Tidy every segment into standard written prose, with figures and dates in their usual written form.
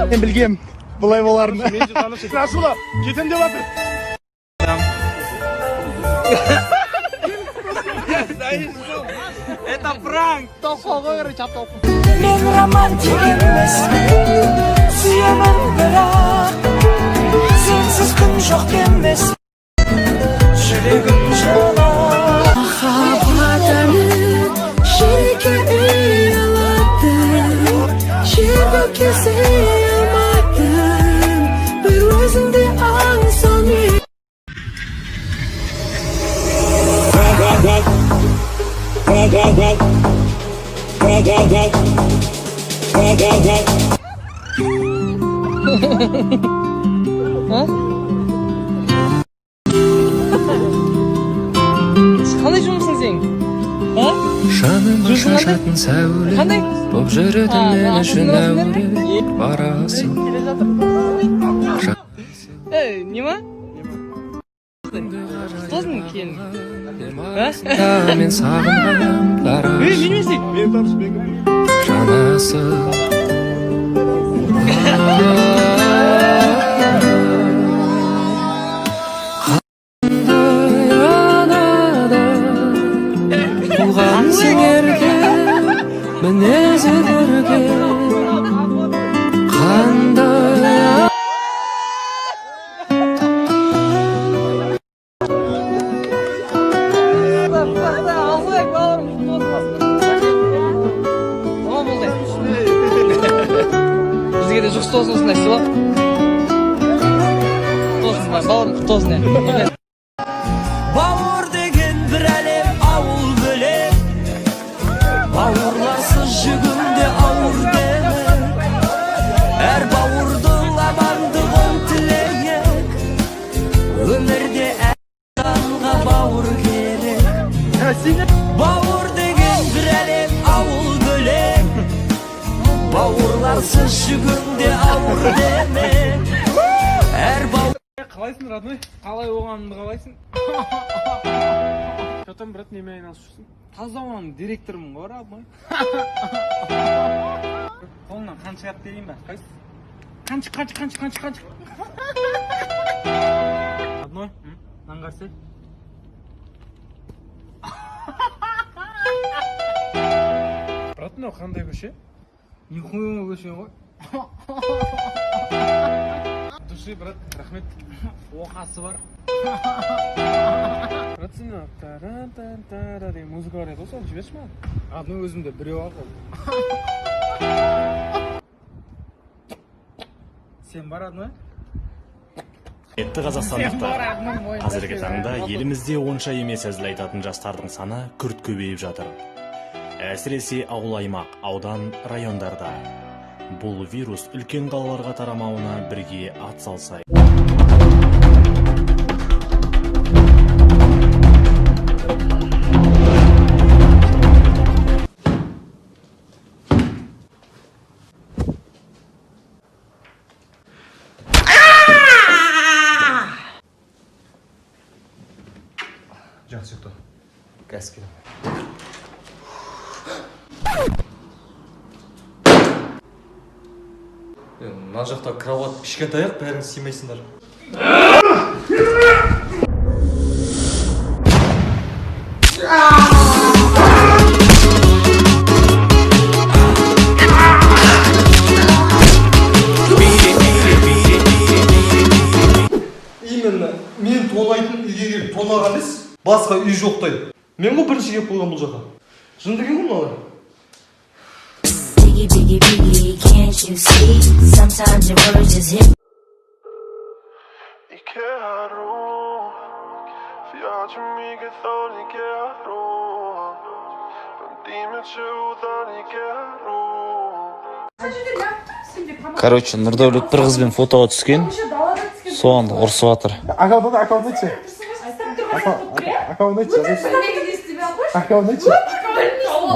Мен білгем, бұлай боларын. Расула, кетем деп атыр. Это пранк. Тоқуға көрі чаптау. Мен романтик емеспін, сүйемін бірақ сенсіз күн жоқ емес, жүрегім жылы. Махаббатымның жерге ұяладым, жерге келсе алмадым, бір өзіңді аңсам мен. Қандай жұмысың сен? Жаныма шашатын сәуле Қандай? боп жүретін мен үшін әуре барасың. Нема? Ұстазың келін? Мен сағынған дара Мен таныс, мен жанасы. Бұған сеңерге мінезі көрге қандай Бізге де жұқсы тосын осындай сыйлап. Тосын бар, бауырым құтты olsun. Бауыр деген бір әлем, ауыл бөлек, бауырларсыз жүгімде ауыр демек, әр бауырдың амандығын тілейік, өмірде әр жанға бауыр керек. Бауыр деген бір әлем, ауыл бөлек, бауырларсыз жүгімде ауыр демек, әр бауыр. Қалайсың, родной? Қалай оғанымды қалайсың? Шатан, брат, неме айналысып жүрсің? Таза оғаның директорымын ғой, родной. Қолынан қан шығады дейін ба? Қанчы. Родной, аңғарсы? Брат, мынау қандай көше? Нихуя көше ғой. Души, брат, рахмет. Оқасы бар. Брат, сен тара-тара деген музыка бар еді ғой, соны жіберші маған. Родной өзімде біреу ақ ол. Сен бар, родной? Қазақстандықтар, қазіргі таңда елімізде онша емес әзіл айтатын жастардың саны күрт көбейіп жатыр. Әсіресе ауыл аймақ, аудан, райондарда. Бұл вирус үлкен қалаларға тарамауына бірге атсалсай. Жақсы ұйықта. Қазір келем. Мына жақта кроват кішкентай ақ, бәріңіз сыймайсыңдар. Именно мен тонайтын үйге келіп тонаған емес, басқа үй жоқтай. Мен ғой бірінші келіп қойған бұл жаққа. Жынды екен ғой мыналар. Biggie, can't you see? Sometimes your words just hit. Короче, Нұрдәулет бір қызбен фотоға түскен, соған ұрсып жатыр. Аккаунт айтшы.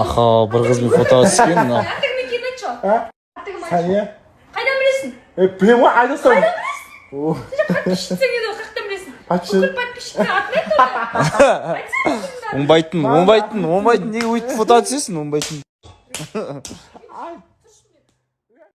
Аха, бір қызбен фотоға түскен. Қайдан білесің? Білем ғой, айдасам. Қайдан білесің? Сен подписчиксің еді, қақтан білесің? Бүкіл подписчиктің атын айт оны. Оңбайтын, неге өйтіп фото түсесің, оңбайтын. Ай.